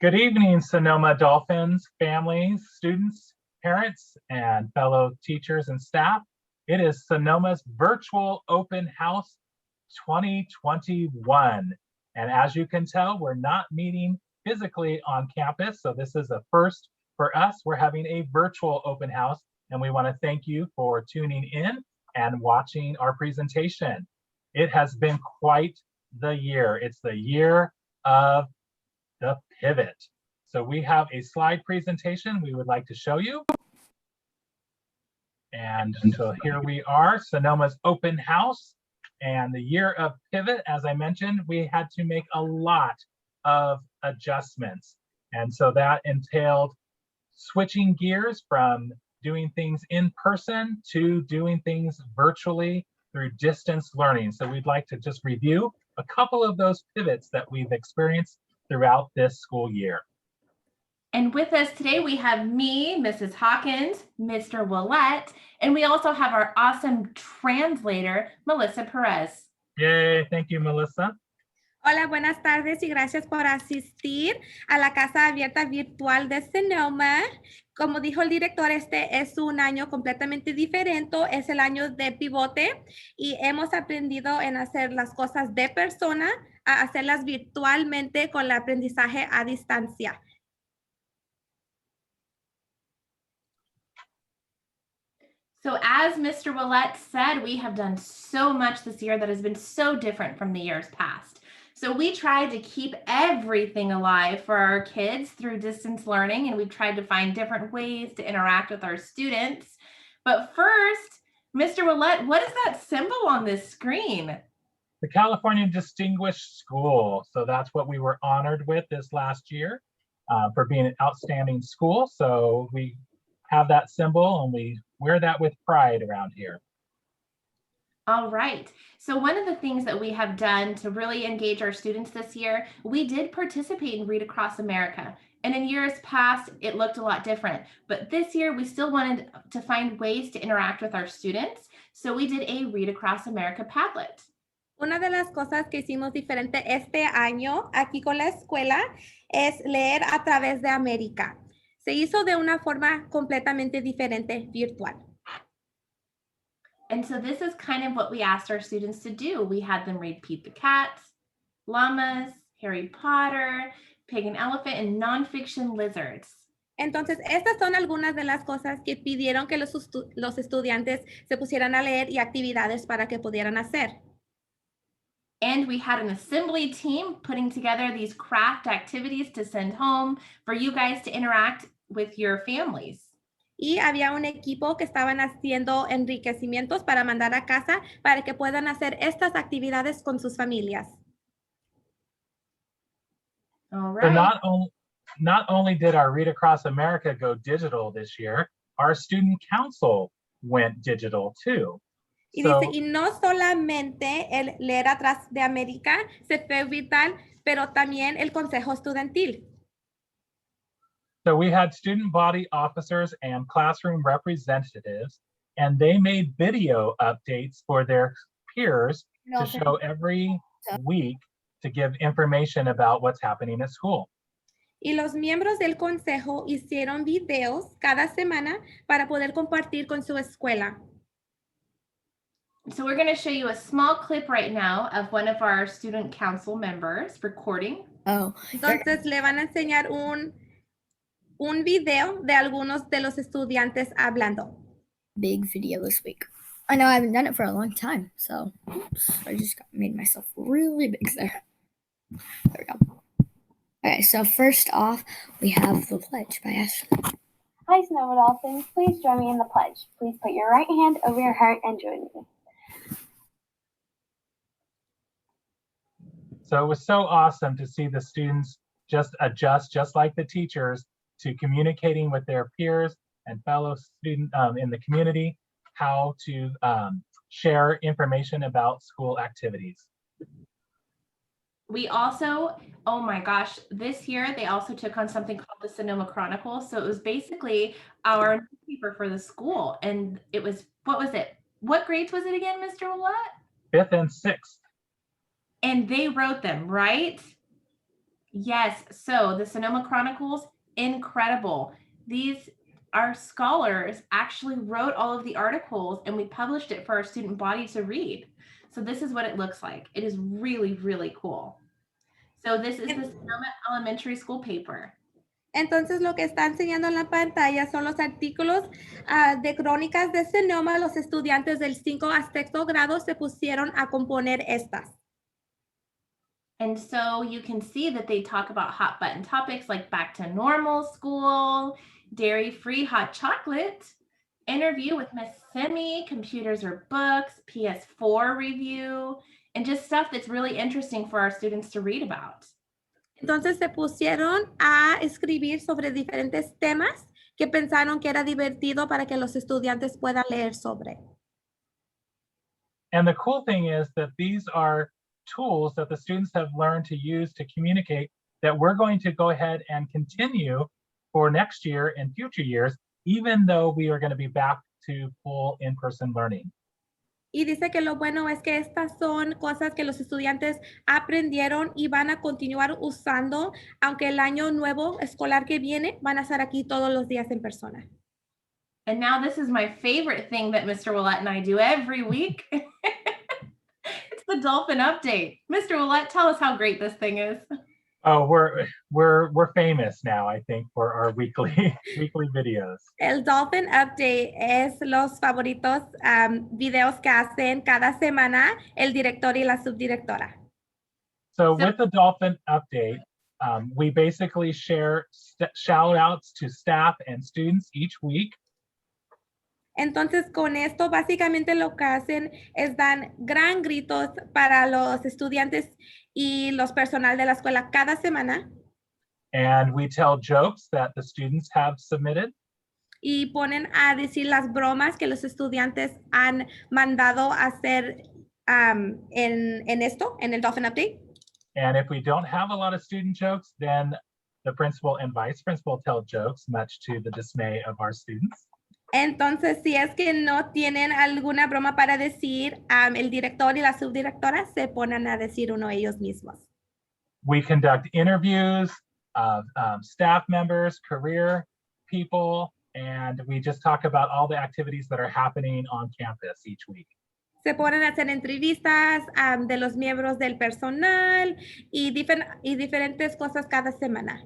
Good evening, Sonoma Dolphins, families, students, parents, and fellow teachers and staff. It is Sonoma's virtual open house 2021. And as you can tell, we're not meeting physically on campus. So this is a first for us. We're having a virtual open house, and we want to thank you for tuning in and watching our presentation. It has been quite the year. It's the year of the pivot. So we have a slide presentation we would like to show you. And so here we are, Sonoma's open house and the year of pivot. As I mentioned, we had to make a lot of adjustments. And so that entailed switching gears from doing things in person to doing things virtually through distance learning. So we'd like to just review a couple of those pivots that we've experienced throughout this school year. And with us today, we have me, Mrs. Hawkins, Mr. Willett, and we also have our awesome translator, Melissa Perez. Yay, thank you, Melissa. Hola, buenas tardes y gracias por asistir a la Casa Abierta Virtual de Sonoma. Como dijo el director, este es un año completamente diferente, es el año de pivote y hemos aprendido en hacer las cosas de persona a hacerlas virtualmente con el aprendizaje a distancia. So as Mr. Willett said, we have done so much this year that has been so different from the years past. So we tried to keep everything alive for our kids through distance learning, and we've tried to find different ways to interact with our students. But first, Mr. Willett, what is that symbol on this screen? The California Distinguished School. So that's what we were honored with this last year for being an outstanding school. So we have that symbol and we wear that with pride around here. All right. So one of the things that we have done to really engage our students this year, we did participate in Read Across America. And in years past, it looked a lot different. But this year, we still wanted to find ways to interact with our students. So we did a Read Across America Padlet. Una de las cosas que hicimos diferente este año aquí con la escuela es leer a través de América. Se hizo de una forma completamente diferente, virtual. And so this is kind of what we asked our students to do. We had them read Pete the Cat, Llamas, Harry Potter, Pig and Elephant, and nonfiction lizards. Entonces, estas son algunas de las cosas que pidieron que los estudiantes se pusieran a leer y actividades para que pudieran hacer. And we had an assembly team putting together these craft activities to send home for you guys to interact with your families. Y había un equipo que estaban haciendo enriquecimientos para mandar a casa para que puedan hacer estas actividades con sus familias. All right. So not only did our Read Across America go digital this year, our student council went digital too. Y dice, y no solamente el leer atrás de América se fue vital, pero también el consejo estudiantil. So we had student body officers and classroom representatives, and they made video updates for their peers to show every week to give information about what's happening at school. Y los miembros del consejo hicieron videos cada semana para poder compartir con su escuela. So we're going to show you a small clip right now of one of our student council members recording. Oh. Entonces le van a enseñar un video de algunos de los estudiantes hablando. Big video this week. I know I haven't done it for a long time, so oops, I just made myself really big there. There we go. Okay, so first off, we have the pledge by Ashley. Hi, Sonoma Dolphins. Please join me in the pledge. Please put your right hand over your heart and join me. So it was so awesome to see the students just adjust, just like the teachers, to communicating with their peers and fellow students in the community, how to share information about school activities. We also, oh my gosh, this year they also took on something called the Sonoma Chronicle. So it was basically our newspaper for the school. And it was, what was it? What grades was it again, Mr. Willett? 5th and 6th. And they wrote them, right? Yes. So the Sonoma Chronicles, incredible. Our scholars actually wrote all of the articles and we published it for our student body to read. So this is what it looks like. It is really, really cool. So this is the Sonoma Elementary School paper. Entonces lo que está enseñando en la pantalla son los artículos de crónicas de Sonoma. Los estudiantes del 5 a 6 grado se pusieron a componer estas. And so you can see that they talk about hot button topics like back to normal school, dairy-free hot chocolate, interview with Miss Simi, computers or books, PS4 review, and just stuff that's really interesting for our students to read about. Entonces se pusieron a escribir sobre diferentes temas que pensaron que era divertido para que los estudiantes puedan leer sobre. And the cool thing is that these are tools that the students have learned to use to communicate that we're going to go ahead and continue for next year and future years, even though we are going to be back to full in-person learning. Y dice que lo bueno es que estas son cosas que los estudiantes aprendieron y van a continuar usando, aunque el año nuevo escolar que viene van a estar aquí todos los días en persona. And now this is my favorite thing that Mr. Willett and I do every week. It's the dolphin update. Mr. Willett, tell us how great this thing is. Oh, we're famous now, I think, for our weekly videos. El Dolphin Update es los favoritos videos que hacen cada semana el director y la subdirectora. So with the Dolphin Update, we basically share shout outs to staff and students each week. Entonces, con esto, básicamente lo que hacen es dan gran gritos para los estudiantes y los personal de la escuela cada semana. And we tell jokes that the students have submitted. Y ponen a decir las bromas que los estudiantes han mandado a hacer en el Dolphin Update. And if we don't have a lot of student jokes, then the principal and vice principal tell jokes, much to the dismay of our students. Entonces, si es que no tienen alguna broma para decir, el director y la subdirectora se ponen a decir uno ellos mismos. We conduct interviews of staff members, career people, and we just talk about all the activities that are happening on campus each week. Se ponen a hacer entrevistas de los miembros del personal y diferentes cosas cada semana.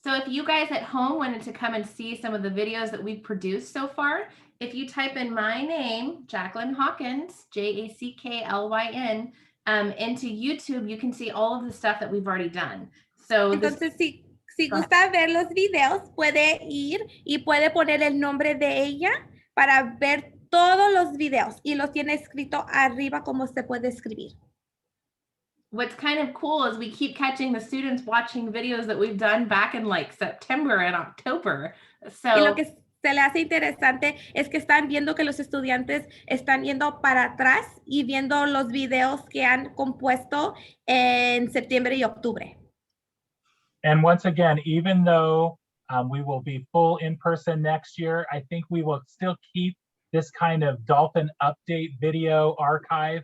So if you guys at home wanted to come and see some of the videos that we've produced so far, if you type in my name, Jacqueline Hawkins, Jacklyn, into YouTube, you can see all of the stuff that we've already done. So entonces, si gusta ver los videos, puede ir y puede poner el nombre de ella para ver todos los videos y los tiene escrito arriba como se puede escribir. What's kind of cool is we keep catching the students watching videos that we've done back in like September and October. So, y lo que se le hace interesante es que están viendo que los estudiantes están yendo para atrás y viendo los videos que han compuesto en septiembre y octubre. And once again, even though we will be full in person next year, I think we will still keep this kind of Dolphin Update video archive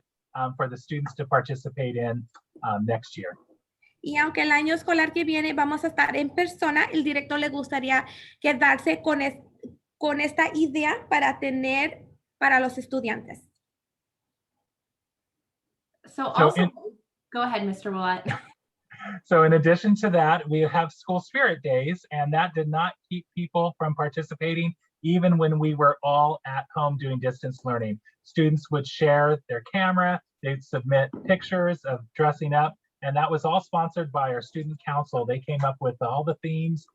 for the students to participate in next year. Y aunque el año escolar que viene vamos a estar en persona, el director le gustaría quedarse con esta idea para tener para los estudiantes. So also, go ahead, Mr. Willett. So in addition to that, we have school spirit days, and that did not keep people from participating even when we were all at home doing distance learning. Students would share their camera, they'd submit pictures of dressing up, and that was all sponsored by our student council. They came up with all the themes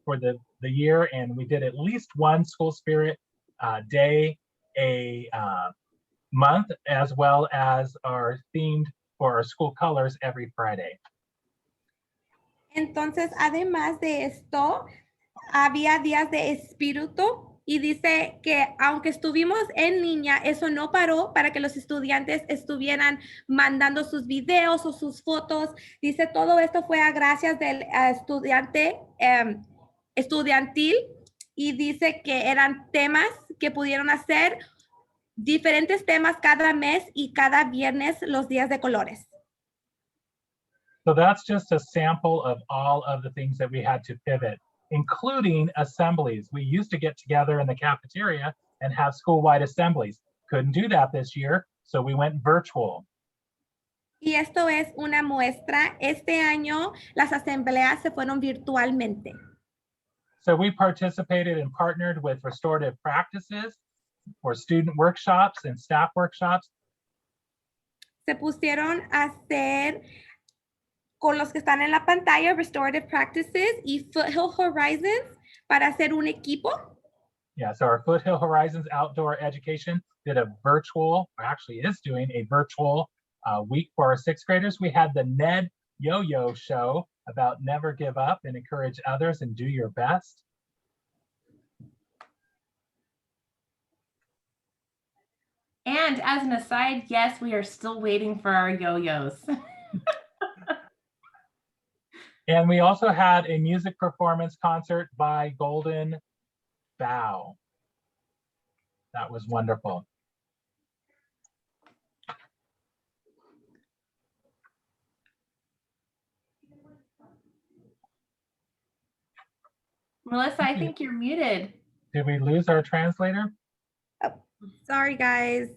for the year, and we did at least one school spirit day a month, as well as our themed for our school colors every Friday. Entonces, además de esto, había días de espíritu y dice que aunque estuvimos en línea, eso no paró para que los estudiantes estuvieran mandando sus videos o sus fotos. Dice, todo esto fue a gracias del estudiantil y dice que eran temas que pudieron hacer diferentes temas cada mes y cada viernes los días de colores. So that's just a sample of all of the things that we had to pivot, including assemblies. We used to get together in the cafeteria and have school-wide assemblies. Couldn't do that this year, so we went virtual. Y esto es una muestra. Este año las asambleas se fueron virtualmente. So we participated and partnered with restorative practices for student workshops and staff workshops. Se pusieron a hacer con los que están en la pantalla, Restorative Practices y Foothill Horizons para hacer un equipo. Yeah, so our Foothill Horizons Outdoor Education did a virtual, or actually is doing a virtual week for our sixth graders. We had the Ned Yo-Yo show about never give up and encourage others and do your best. And as an aside, yes, we are still waiting for our yo-yos. And we also had a music performance concert by Golden Bow. That was wonderful. Melissa, I think you're muted. Did we lose our translator? Sorry, guys.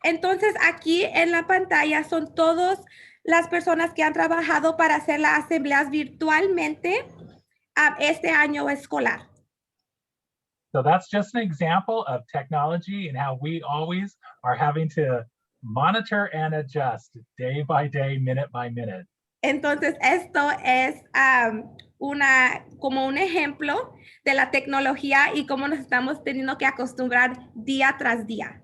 Entonces, aquí en la pantalla son todas las personas que han trabajado para hacer las asambleas virtualmente este año escolar. So that's just an example of technology and how we always are having to monitor and adjust day by day, minute by minute. Entonces, esto es como un ejemplo de la tecnología y cómo nos estamos teniendo que acostumbrar día tras día.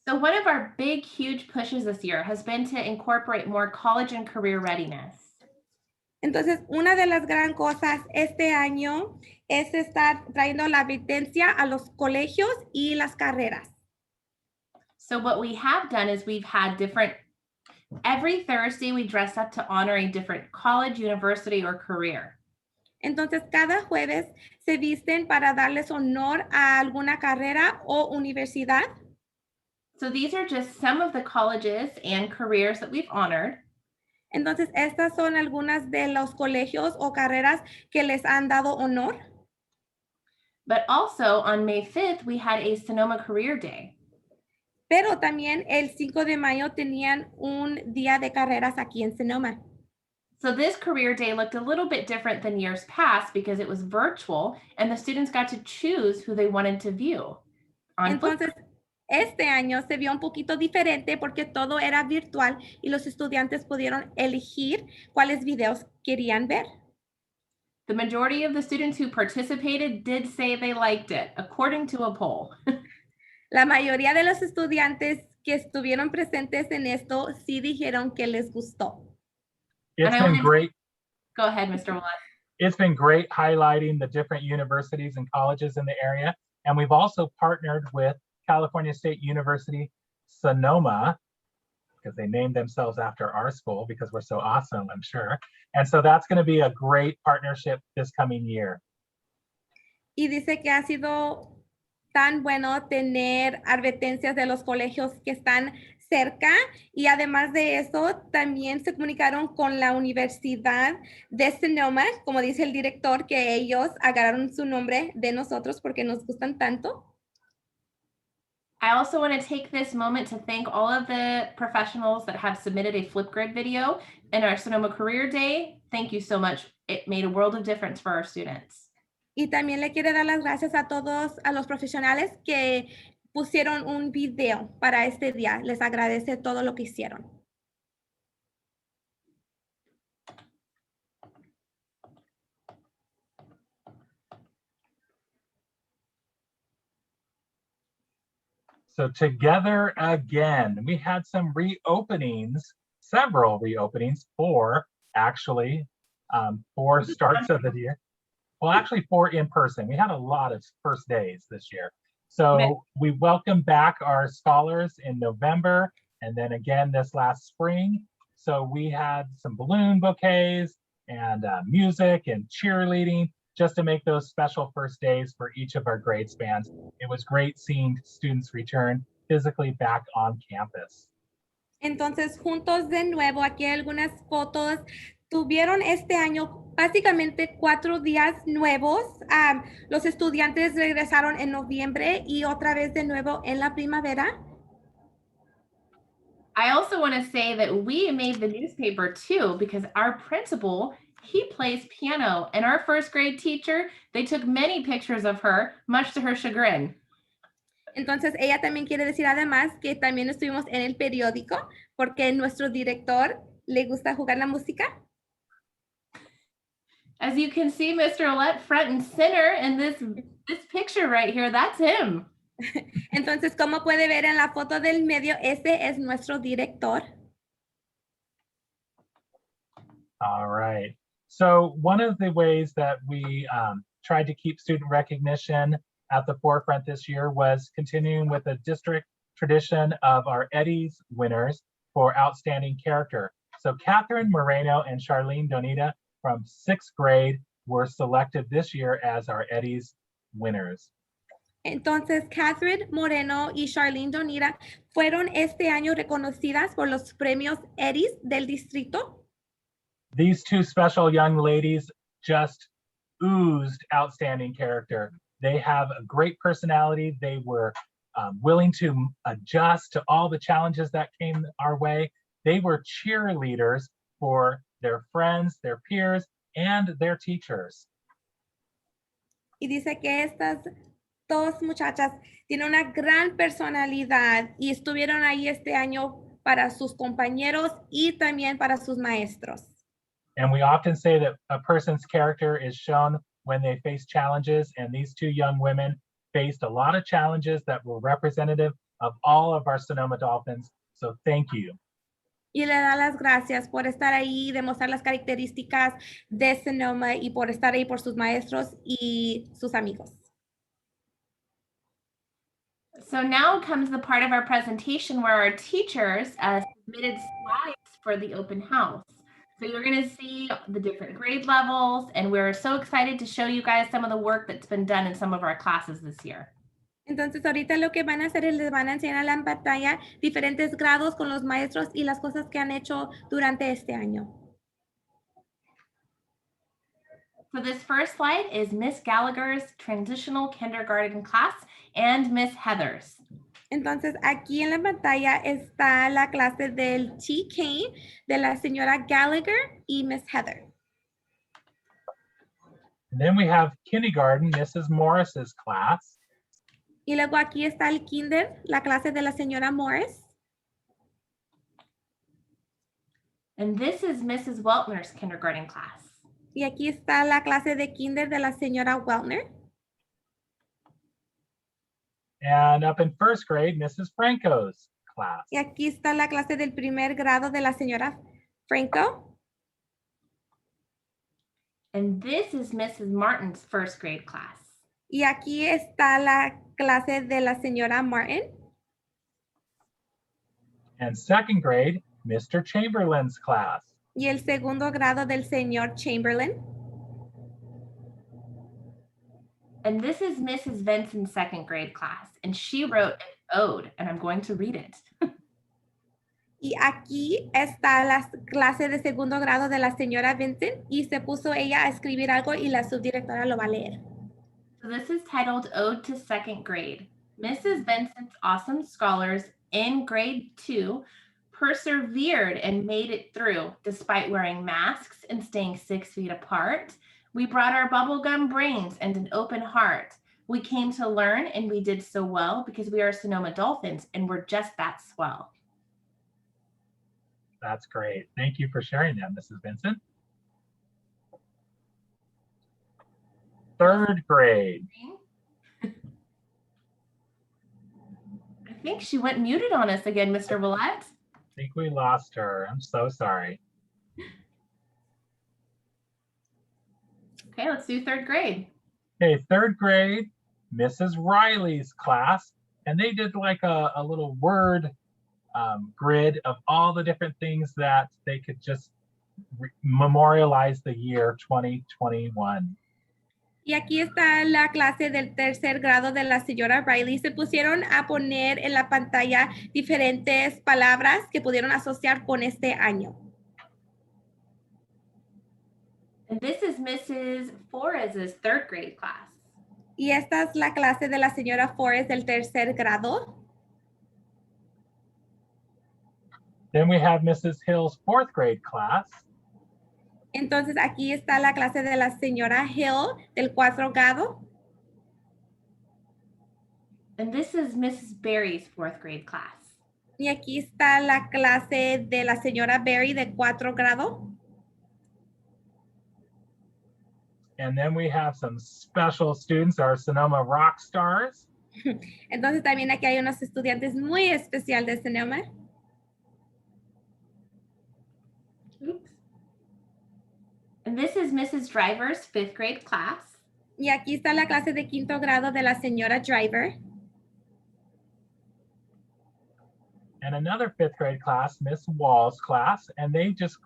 So one of our big, huge pushes this year has been to incorporate more college and career readiness. Entonces, una de las gran cosas este año es estar trayendo la advertencia a los colegios y las carreras. So what we have done is we've had every Thursday we dress up to honor a different college, university, or career. Entonces, cada jueves se visten para darles honor a alguna carrera o universidad. So these are just some of the colleges and careers that we've honored. Entonces, estas son algunas de los colegios o carreras que les han dado honor. But also on May 5th, we had a Sonoma Career Day. Pero también el 5 de mayo tenían un día de carreras aquí en Sonoma. So this career day looked a little bit different than years past because it was virtual and the students got to choose who they wanted to view. Entonces, este año se vio un poquito diferente porque todo era virtual y los estudiantes pudieron elegir cuáles videos querían ver. The majority of the students who participated did say they liked it, according to a poll. La mayoría de los estudiantes que estuvieron presentes en esto sí dijeron que les gustó. It's been great. Go ahead, Mr. Willett. It's been great highlighting the different universities and colleges in the area. And we've also partnered with California State University, Sonoma, because they named themselves after our school because we're so awesome, I'm sure. And so that's going to be a great partnership this coming year. Y dice que ha sido tan bueno tener advertencias de los colegios que están cerca y además de eso también se comunicaron con la Universidad de Sonoma, como dice el director, que ellos agarraron su nombre de nosotros porque nos gustan tanto. I also want to take this moment to thank all of the professionals that have submitted a Flipgrid video in our Sonoma Career Day. Thank you so much. It made a world of difference for our students. Y también le quiero dar las gracias a todos, a los profesionales que pusieron un video para este día. Les agradece todo lo que hicieron. So together again, we had some reopenings, several reopenings, four actually, 4 starts of the year. Well, actually 4 in person. We had a lot of first days this year. So we welcomed back our scholars in November and then again this last spring. So we had some balloon bouquets and music and cheerleading just to make those special first days for each of our grade spans. It was great seeing students return physically back on campus. Entonces, juntos de nuevo, aquí hay algunas fotos. Tuvieron este año básicamente 4 días nuevos. Los estudiantes regresaron en noviembre y otra vez de nuevo en la primavera. I also want to say that we made the newspaper too because our principal, he plays piano, and our first grade teacher, they took many pictures of her, much to her chagrin. Entonces, ella también quiere decir además que también estuvimos en el periódico porque nuestro director le gusta jugar la música. As you can see, Mr. Ouellette front and center in this picture right here, that's him. Entonces, como puede ver en la foto del medio, ese es nuestro director. All right. So one of the ways that we tried to keep student recognition at the forefront this year was continuing with the district tradition of our Eddie's winners for outstanding character. So Catherine Moreno and Charlene Donita from 6th grade were selected this year as our Eddie's winners. Entonces, Catherine Moreno y Charlene Donira fueron este año reconocidas por los premios Edis del distrito. These two special young ladies just oozed outstanding character. They have a great personality. They were willing to adjust to all the challenges that came our way. They were cheerleaders for their friends, their peers, and their teachers. Y dice que estas dos muchachas tienen una gran personalidad y estuvieron ahí este año para sus compañeros y también para sus maestros. And we often say that a person's character is shown when they face challenges, and these two young women faced a lot of challenges that were representative of all of our Sonoma Dolphins. So thank you. Y le da las gracias por estar ahí, demostrar las características de Sonoma y por estar ahí por sus maestros y sus amigos. So now comes the part of our presentation where our teachers submitted slides for the open house. So you're going to see the different grade levels, and we're so excited to show you guys some of the work that's been done in some of our classes this year. Entonces ahorita lo que van a hacer es les van a enseñar en la pantalla diferentes grados con los maestros y las cosas que han hecho durante este año. So this first slide is Miss Gallagher's transitional kindergarten class and Miss Heather's. Entonces aquí en la pantalla está la clase del TK de la señora Gallagher y Miss Heather. And then we have kindergarten, Mrs. Morris's class. Y luego aquí está el kinder, la clase de la señora Morris. And this is Mrs. Weltner's kindergarten class. Y aquí está la clase de kinder de la señora Weltner. And up in 1st grade, Mrs. Franco's class. Y aquí está la clase del primer grado de la señora Franco. And this is Mrs. Martin's first grade class. Y aquí está la clase de la señora Martin. And 2nd grade, Mr. Chamberlain's class. Y el segundo grado del señor Chamberlain. And this is Mrs. Vinson's 2nd grade class, and she wrote an ode, and I'm going to read it. Y aquí está la clase de segundo grado de la señora Vincent y se puso ella a escribir algo y la subdirectora lo va a leer. So this is titled Ode to 2nd grade. Mrs. Vincent's awesome scholars in grade 2 persevered and made it through despite wearing masks and staying 6 feet apart. We brought our bubblegum brains and an open heart. We came to learn and we did so well because we are Sonoma Dolphins and we're just that swell. That's great. Thank you for sharing that, Mrs. Vincent. 3rd grade. I think she went muted on us again, Mr. Ouellette. I think we lost her. I'm so sorry. Okay, let's do 3rd grade. Okay, 3rd grade, Mrs. Riley's class. And they did like a little word grid of all the different things that they could just memorialize the year 2021. Y aquí está la clase del tercer grado de la señora Riley. Se pusieron a poner en la pantalla diferentes palabras que pudieron asociar con este año. And this is Mrs. Flores' third grade class. Y esta es la clase de la señora Forrest del tercer grado. Then we have Mrs. Hill's fourth grade class. Entonces aquí está la clase de la señora Hill del cuarto grado. And this is Mrs. Berry's fourth grade class. Y aquí está la clase de la señora Berry de cuarto grado. And then we have some special students, our Sonoma rock stars. Entonces también aquí hay unos estudiantes muy especiales de Sonoma. Oops. And this is Mrs. Driver's fifth grade class. Y aquí está la clase de quinto grado de la señora Driver. And another fifth grade class, Miss Wall's class. And they just,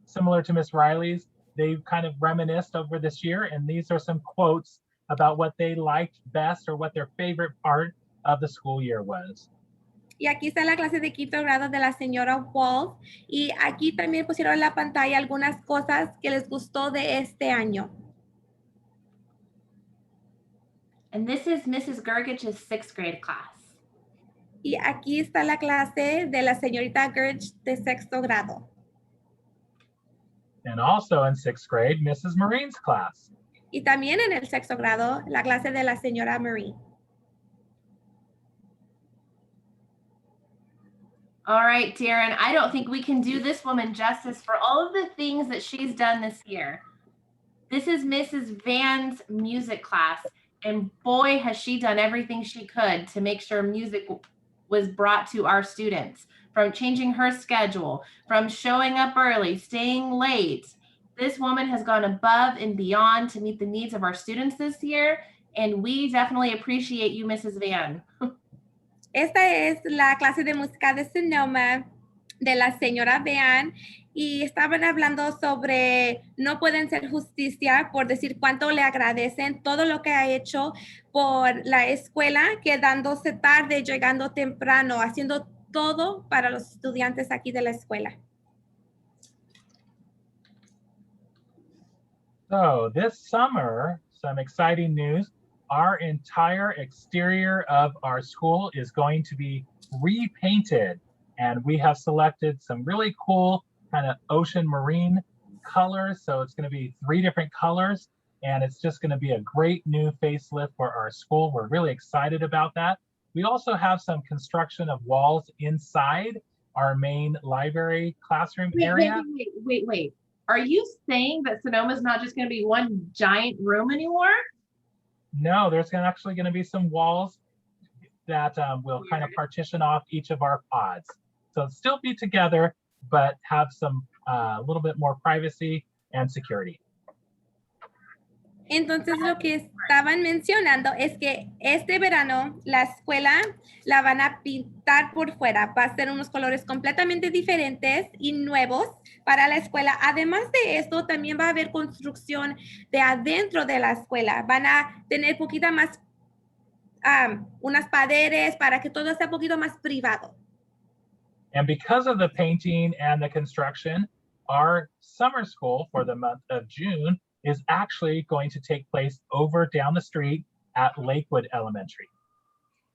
similar to Miss Riley's, they've kind of reminisced over this year. And these are some quotes about what they liked best or what their favorite part of the school year was. Y aquí está la clase de quinto grado de la señora Wall. Y aquí también pusieron en la pantalla algunas cosas que les gustó de este año. And this is Mrs. Gergich's sixth grade class. Y aquí está la clase de la señorita Gerge de sexto grado. And also in sixth grade, Mrs. Marine's class. Y también en el sexto grado, la clase de la señora Marie. All right, Darren, I don't think we can do this woman justice for all of the things that she's done this year. This is Mrs. Van's music class, and boy, has she done everything she could to make sure music was brought to our students, from changing her schedule, from showing up early, staying late. This woman has gone above and beyond to meet the needs of our students this year, and we definitely appreciate you, Mrs. Van. Esta es la clase de música de Sonoma de la señora Van y estaban hablando sobre no pueden ser justicia por decir cuánto le agradecen todo lo que ha hecho por la escuela, quedándose tarde, llegando temprano, haciendo todo para los estudiantes aquí de la escuela. So this summer, some exciting news. Our entire exterior of our school is going to be repainted. And we have selected some really cool kind of ocean marine colors. So it's going to be 3 different colors. And it's just going to be a great new facelift for our school. We're really excited about that. We also have some construction of walls inside our main library classroom area. Wait. Are you saying that Sonoma is not just going to be one giant room anymore? No, there's actually going to be some walls that will kind of partition off each of our pods. So still be together, but have some a little bit more privacy and security. Entonces lo que estaban mencionando es que este verano la escuela la van a pintar por fuera. Va a ser unos colores completamente diferentes y nuevos para la escuela. Además de esto, también va a haber construcción de adentro de la escuela. Van a tener poquita más, unas paredes para que todo sea un poquito más privado. And because of the painting and the construction, our summer school for the month of June is actually going to take place over down the street at Lakewood Elementary.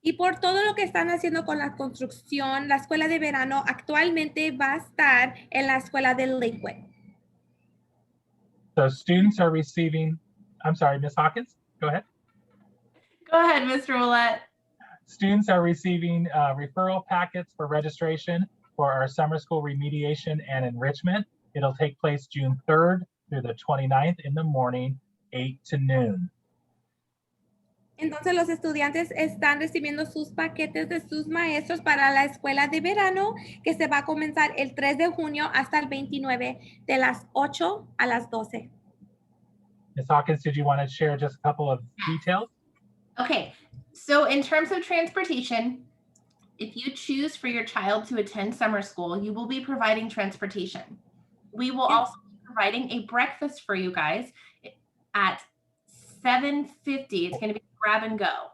Y por todo lo que están haciendo con la construcción, la escuela de verano actualmente va a estar en la escuela de Lakewood. So students are receiving, I'm sorry, Ms. Hawkins, go ahead. Go ahead, Mr. Willett. Students are receiving referral packets for registration for our summer school remediation and enrichment. It'll take place June 3rd through the 29th in the morning, 8 to noon. Entonces los estudiantes están recibiendo sus paquetes de sus maestros para la escuela de verano que se va a comenzar el 3 de junio hasta el 29 de las 8 a las 12. Ms. Hawkins, did you want to share just a couple of details? Okay, so in terms of transportation, if you choose for your child to attend summer school, you will be providing transportation. We will also be providing a breakfast for you guys at 7:50. It's going to be grab and go.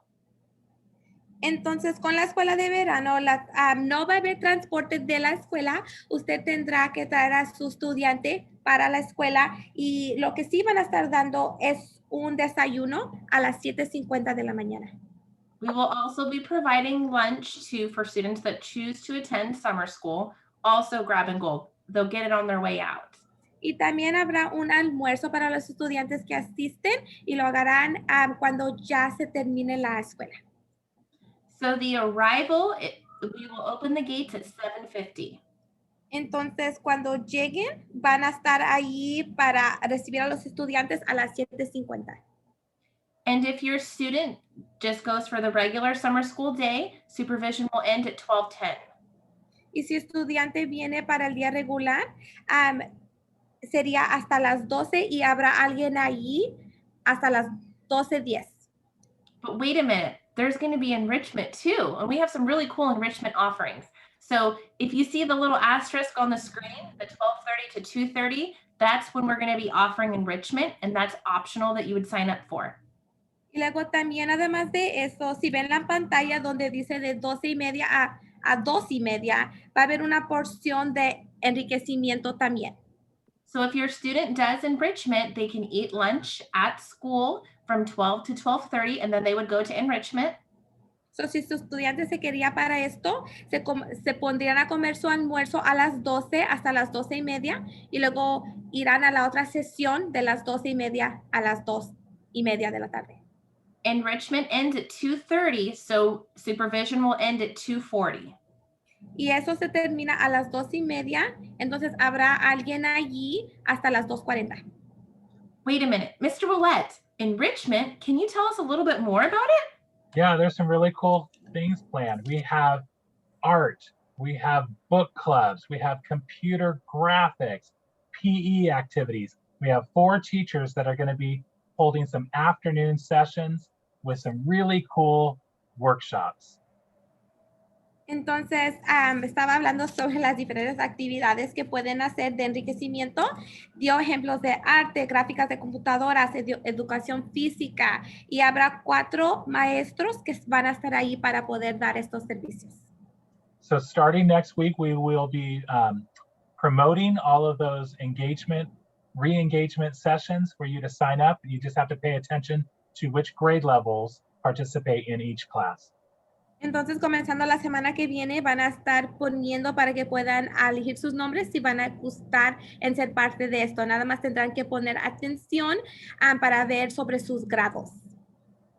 Entonces, con la escuela de verano, no va a haber transporte de la escuela. Usted tendrá que traer a su estudiante para la escuela y lo que sí van a estar dando es un desayuno a las 7:50 de la mañana. We will also be providing lunch for students that choose to attend summer school, also grab and go. They'll get it on their way out. Y también habrá un almuerzo para los estudiantes que asisten y lo harán cuando ya se termine la escuela. So the arrival, we will open the gates at 7:50. Entonces, cuando lleguen, van a estar ahí para recibir a los estudiantes a las 7:50. And if your student just goes for the regular summer school day, supervision will end at 12:10. Y si estudiante viene para el día regular, sería hasta las 12 y habrá alguien ahí hasta las 12:10. But wait a minute, there's going to be enrichment too. And we have some really cool enrichment offerings. So if you see the little asterisk on the screen, the 12:30 to 2:30, that's when we're going to be offering enrichment, and that's optional that you would sign up for. Y luego también, además de eso, si ven la pantalla donde dice de 12:30 a 2:30, va a haber una porción de enriquecimiento también. So if your student does enrichment, they can eat lunch at school from 12 to 12:30, and then they would go to enrichment. So, si su estudiante se quería para esto, se pondrían a comer su almuerzo a las 12 hasta las 12:30 y luego irán a la otra sesión de las 12:30 a las 2:30 de la tarde. Enrichment ends at 2:30, so supervision will end at 2:40. Y eso se termina a las 2:30, entonces habrá alguien allí hasta las 2:40. Wait a minute, Mr. Willett, enrichment, can you tell us a little bit more about it? Yeah, there's some really cool things planned. We have art, we have book clubs, we have computer graphics, PE activities. We have 4 teachers that are going to be holding some afternoon sessions with some really cool workshops. Entonces, estaba hablando sobre las diferentes actividades que pueden hacer de enriquecimiento. Dio ejemplos de arte, gráficas de computadoras, educación física, y habrá 4 maestros que van a estar ahí para poder dar estos servicios. So starting next week, we will be promoting all of those re-engagement sessions for you to sign up. You just have to pay attention to which grade levels participate in each class. Entonces, comenzando la semana que viene, van a estar poniendo para que puedan elegir sus nombres si van a gustar en ser parte de esto. Nada más tendrán que poner atención para ver sobre sus grados.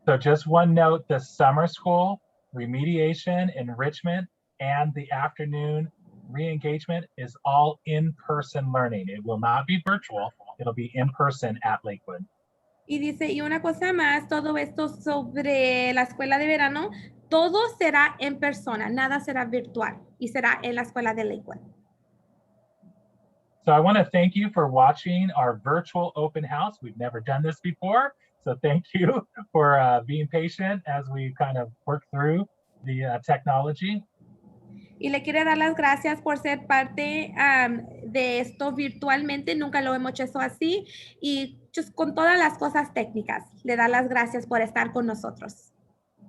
So just one note, the summer school, remediation, enrichment, and the afternoon re-engagement is all in-person learning. It will not be virtual. It'll be in person at Lakewood. Y dice, y una cosa más, todo esto sobre la escuela de verano, todo será en persona, nada será virtual y será en la escuela de Lakewood. So I want to thank you for watching our virtual open house. We've never done this before, so thank you for being patient as we kind of work through the technology. Y le quiero dar las gracias por ser parte de esto virtualmente. Nunca lo hemos hecho así. Y just con todas las cosas técnicas, le da las gracias por estar con nosotros.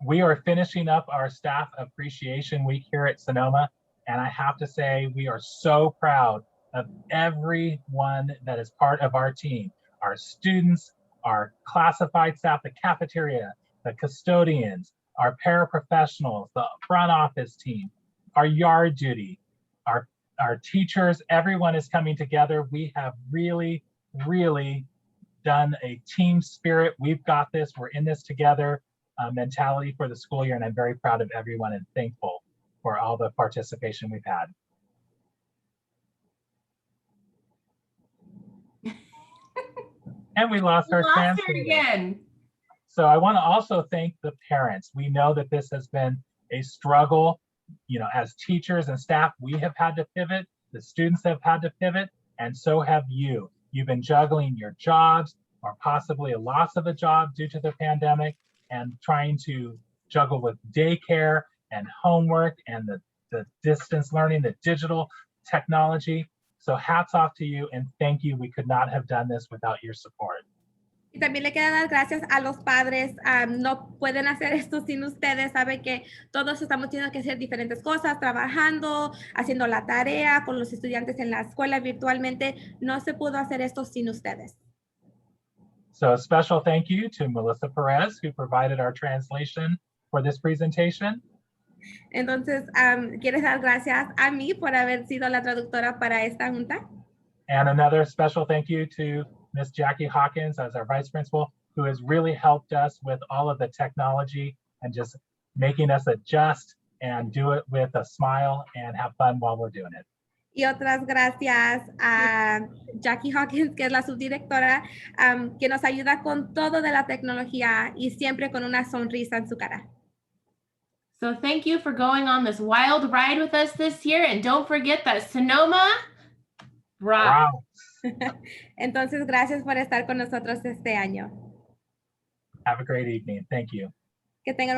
We are finishing up our Staff Appreciation Week here at Sonoma. And I have to say, we are so proud of everyone that is part of our team. Our students, our classified staff, the cafeteria, the custodians, our paraprofessionals, the front office team, our yard duty, our teachers, everyone is coming together. We have really, really done a team spirit. We've got this, we're in this together mentality for the school year. And I'm very proud of everyone and thankful for all the participation we've had. And we lost our translator again. So I want to also thank the parents. We know that this has been a struggle. You know, as teachers and staff, we have had to pivot. The students have had to pivot, and so have you. You've been juggling your jobs or possibly a loss of a job due to the pandemic and trying to juggle with daycare and homework and the distance learning, the digital technology. So hats off to you and thank you. We could not have done this without your support. También le quiero dar gracias a los padres. No pueden hacer esto sin ustedes. Saben que todos estamos teniendo que hacer diferentes cosas, trabajando, haciendo la tarea con los estudiantes en la escuela virtualmente. No se pudo hacer esto sin ustedes. So a special thank you to Melissa Perez, who provided our translation for this presentation. Entonces, ¿quieres dar gracias a mí por haber sido la traductora para esta junta? And another special thank you to Miss Jackie Hawkins as our vice principal, who has really helped us with all of the technology and just making us adjust and do it with a smile and have fun while we're doing it. Y otras gracias a Jackie Hawkins, que es la subdirectora, que nos ayuda con todo de la tecnología y siempre con una sonrisa en su cara. So thank you for going on this wild ride with us this year. And don't forget that Sonoma rocks. Wow. Entonces, gracias por estar con nosotros este año. Have a great evening. Thank you. Que tengan